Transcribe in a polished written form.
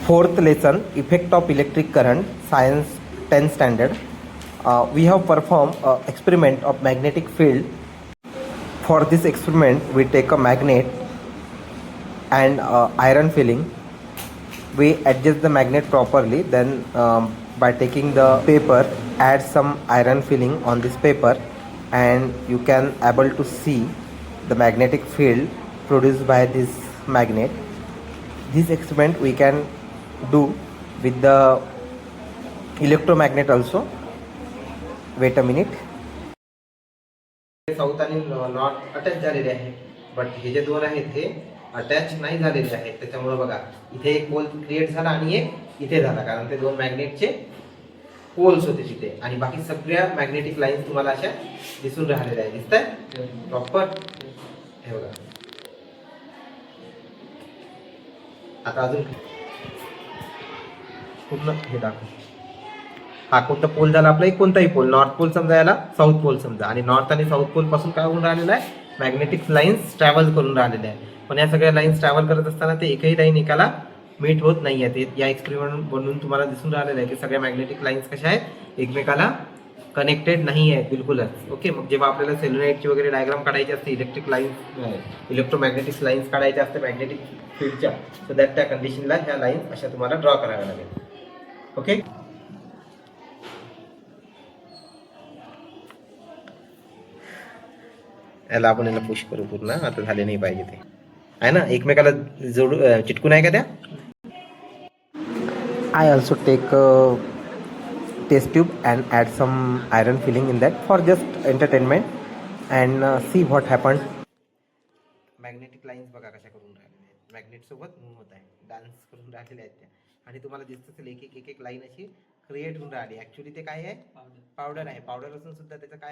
Fourth lesson, effect of electric current, science 10th standard. We have performed experiment of magnetic field. For this experiment, we take a magnet and iron filling. We adjust the magnet properly. Then by taking the paper, add some iron filling on this paper, and you can able to see the magnetic field produced by this magnet. This experiment we can do with the electromagnet also. Wait a minute. South आणि north attach झालेले आहे, but हे जे दोन आहेत हे attach नाही झालेले आहेत. त्याच्यामुळे बघा इथे एक पोल क्रिएट झाला आणि एक इथे झाला, कारण ते दोन मॅग्नेटचे पोल्स होते तिथे. आणि बाकी सगळ्या मॅग्नेटिक लाईन्स तुम्हाला अशा दिसून राहिलेल्या आहेत. दिसत आहे प्रॉपर. हे बघा आता अजून पूर्ण हे दाखव. हा कोणता पोल झाला आपला, एक कोणताही पोल, नॉर्थ पोल समजा, याला साऊथ पोल समजा. आणि नॉर्थ आणि साऊथ पोल पासून काय होऊन राहिलेलं आहे, मॅग्नेटिक लाईन्स ट्रॅव्हल करून राहिलेल्या आहे. पण या सगळ्या लाईन्स ट्रॅव्हल करत असताना ते एकही लाईन एकाला मीट होत नाही आहे. या एक्सपेरिमेंट बनवून तुम्हाला दिसून राहिलेलं आहे की सगळ्या मॅग्नेटिक लाईन्स कशा आहेत, एकमेकाला कनेक्टेड नाही आहेत बिलकुलच. ओके, मग जेव्हा आपल्याला सेल्युलाइटची वगैरे डायग्राम काढायची असते, इलेक्ट्रिक लाईन्स इलेक्ट्रोमॅग्नेटिक लाईन्स काढायच्या असते मॅग्नेटिक फील्डच्या, सो दॅट त्या कंडिशनला ह्या लाईन्स अशा तुम्हाला ड्रॉ कराव्या लागेल. ओके, याला आपण याला पुश करू पूर्ण. आता झाले नाही पाहिजे ते आहे ना, एकमेकाला जोडू चिटकून आहे का त्या. I also take test tube and add some iron filling in that for just entertainment and see what happen. Magnetic lines बघा कशा करून राहिलेल्या आहेत, मॅग्नेट सोबत मूव्ह होत आहे, डान्स करून राहिलेल्या आहेत त्या. आणि तुम्हाला दिसत असेल एक एक लाईन अशी क्रिएट होऊन राहिली. ॲक्च्युली ते काय आहे, पावडर आहे. पावडर असून सुद्धा त्याचं काय